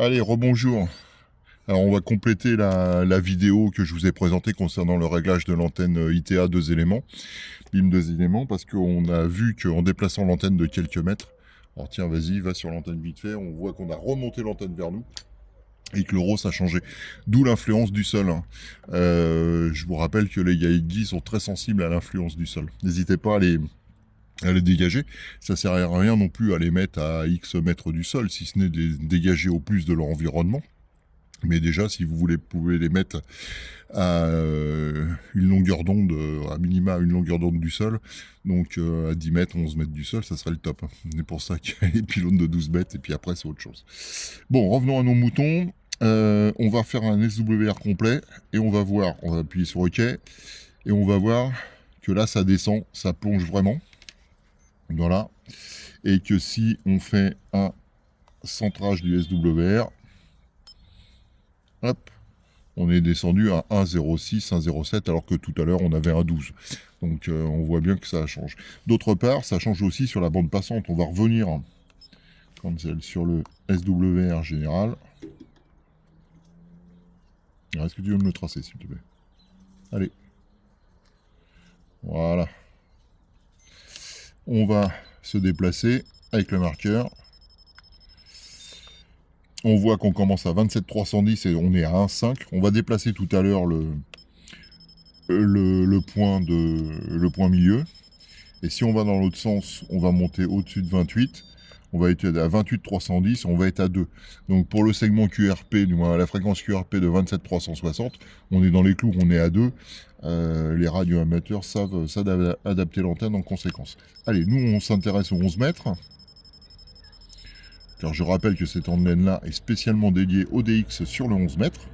Allez, rebonjour. Alors, on va compléter la vidéo que je vous ai présentée concernant le réglage de l'antenne ITA 2 éléments, BIM 2 éléments, parce qu'on a vu qu'en déplaçant l'antenne de quelques mètres, alors tiens, vas-y, va sur l'antenne vite fait, on voit qu'on a remonté l'antenne vers nous et que le ROS a changé. D'où l'influence du sol. Hein. Je vous rappelle que les Yaigi sont très sensibles à l'influence du sol. N'hésitez pas à les dégager. Ça sert à rien non plus à les mettre à X mètres du sol, si ce n'est de les dégager au plus de leur environnement. Mais déjà, si vous voulez, pouvez les mettre à une longueur d'onde, à minima une longueur d'onde du sol, donc à 10 mètres, 11 mètres du sol, ça serait le top. C'est pour ça qu'il y a les pylônes de 12 mètres, et puis après, c'est autre chose. Bon, revenons à nos moutons. On va faire un SWR complet, et on va voir, on va appuyer sur OK, et on va voir que là, ça descend, ça plonge vraiment. Voilà. Et que si on fait un centrage du SWR, hop, on est descendu à 1,06, 1,07, alors que tout à l'heure on avait un 12. Donc on voit bien que ça change. D'autre part, ça change aussi sur la bande passante. On va revenir comme celle sur le SWR général. Alors, est-ce que tu veux me le tracer, s'il te plaît? Allez. Voilà. On va se déplacer avec le marqueur. On voit qu'on commence à 27,310 et on est à 1,5. On va déplacer tout à l'heure le point milieu. Et si on va dans l'autre sens, on va monter au-dessus de 28. On va être à 28,310, on va être à 2. Donc pour le segment QRP, du moins la fréquence QRP de 27,360, on est dans les clous, on est à 2. Les radioamateurs savent adapter l'antenne en conséquence. Allez, nous on s'intéresse aux 11 mètres. Car je rappelle que cette antenne-là est spécialement dédiée au DX sur le 11 mètres.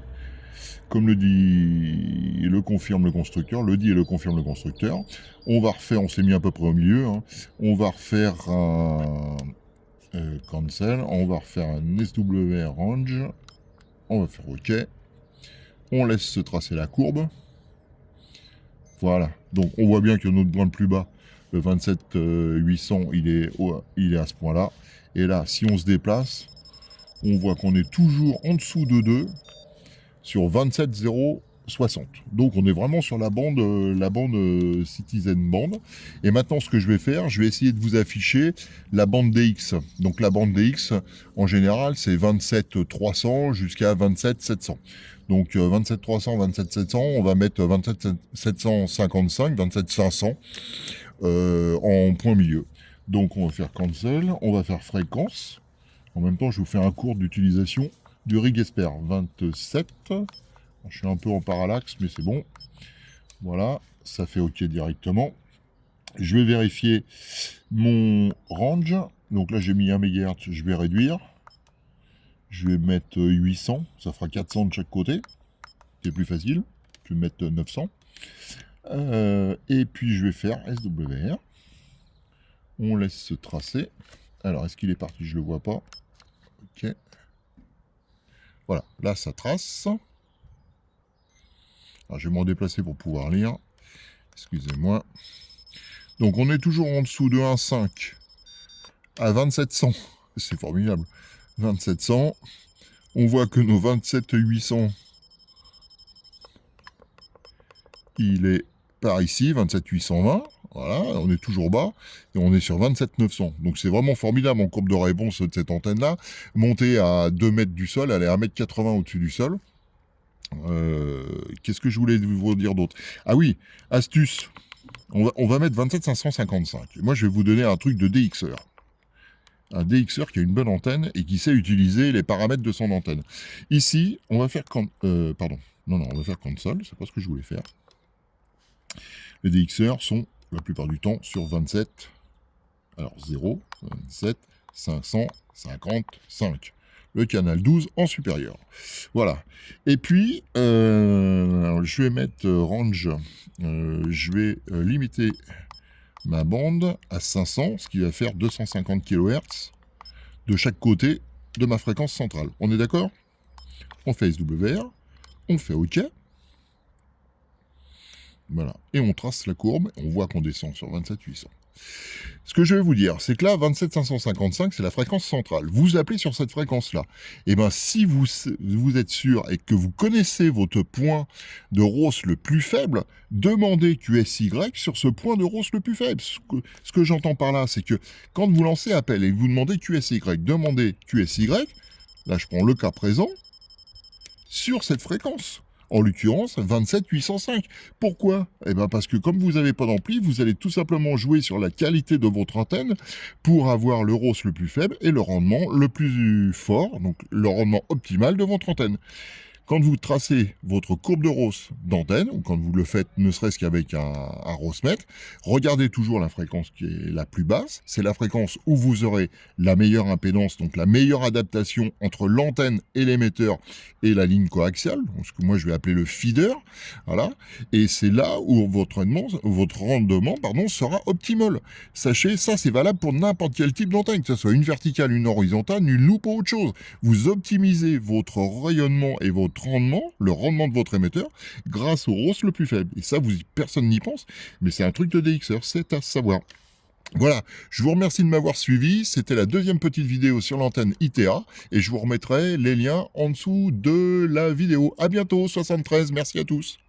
Comme le dit et le confirme le constructeur, le dit et le confirme le constructeur. On va refaire, on s'est mis à peu près au milieu, hein. On va refaire un cancel, on va refaire un SWR range, on va faire OK. On laisse se tracer la courbe. Voilà, donc on voit bien que notre point le plus bas, le 27 800, il est à ce point-là. Et là, si on se déplace, on voit qu'on est toujours en dessous de 2 sur 27,060. Donc on est vraiment sur la bande Citizen Band. Et maintenant, ce que je vais faire, je vais essayer de vous afficher la bande DX. Donc la bande DX, en général, c'est 27,300 jusqu'à 27,700. Donc 27,300, 27,700, on va mettre 27,755, 27,500 en point milieu. Donc on va faire cancel, on va faire fréquence. En même temps, je vous fais un cours d'utilisation du rig Esper 27. Je suis un peu en parallaxe, mais c'est bon. Voilà, ça fait OK directement. Je vais vérifier mon range. Donc là, j'ai mis 1 MHz, je vais réduire. Je vais mettre 800, ça fera 400 de chaque côté. C'est plus facile. Je vais mettre 900. Et puis, je vais faire SWR. On laisse se tracer. Alors, est-ce qu'il est parti? Je ne le vois pas. OK. Voilà, là, ça trace. Alors, je vais m'en déplacer pour pouvoir lire. Excusez-moi. Donc, on est toujours en dessous de 1,5 à 2700. C'est formidable. 2700. On voit que nos 27,800, il est par ici, 27,820. Voilà, on est toujours bas, et on est sur 27,900. Donc c'est vraiment formidable en courbe de réponse de cette antenne-là. Montée à 2 mètres du sol, elle est à 1,80 m au-dessus du sol. Qu'est-ce que je voulais vous dire d'autre? Ah oui, astuce. On va mettre 27,555. Moi, je vais vous donner un truc de DXer. Un DXer qui a une bonne antenne et qui sait utiliser les paramètres de son antenne. Ici, on va faire... on va faire console, c'est pas ce que je voulais faire. Les DXer sont la plupart du temps sur 27, alors 0, 27, 555. Le canal 12 en supérieur. Voilà. Et puis, je vais mettre range, je vais limiter ma bande à 500, ce qui va faire 250 kHz de chaque côté de ma fréquence centrale. On est d'accord? On fait SWR, on fait OK. Voilà. Et on trace la courbe, on voit qu'on descend sur 27 800. Ce que je vais vous dire, c'est que là, 27555, c'est la fréquence centrale. Vous appelez sur cette fréquence-là. Et bien, si vous êtes sûr et que vous connaissez votre point de ROS le plus faible, demandez QSY sur ce point de ROS le plus faible. Ce que j'entends par là, c'est que quand vous lancez appel et que vous demandez QSY, demandez QSY, là je prends le cas présent, sur cette fréquence. En l'occurrence, 27805. Pourquoi? Eh bien parce que comme vous n'avez pas d'ampli, vous allez tout simplement jouer sur la qualité de votre antenne pour avoir le ROS le plus faible et le rendement le plus fort, donc le rendement optimal de votre antenne. Quand vous tracez votre courbe de ROS d'antenne, ou quand vous le faites ne serait-ce qu'avec un ROS-mètre, regardez toujours la fréquence qui est la plus basse. C'est la fréquence où vous aurez la meilleure impédance, donc la meilleure adaptation entre l'antenne et l'émetteur et la ligne coaxiale, ce que moi je vais appeler le feeder. Voilà. Et c'est là où votre rendement sera optimal. Sachez, ça c'est valable pour n'importe quel type d'antenne, que ce soit une verticale, une horizontale, une loupe ou autre chose. Vous optimisez votre rayonnement et votre rendement, le rendement de votre émetteur, grâce au ROS le plus faible. Et ça, personne n'y pense, mais c'est un truc de DXer, c'est à savoir. Voilà, je vous remercie de m'avoir suivi, c'était la deuxième petite vidéo sur l'antenne ITA, et je vous remettrai les liens en dessous de la vidéo. À bientôt, 73, merci à tous.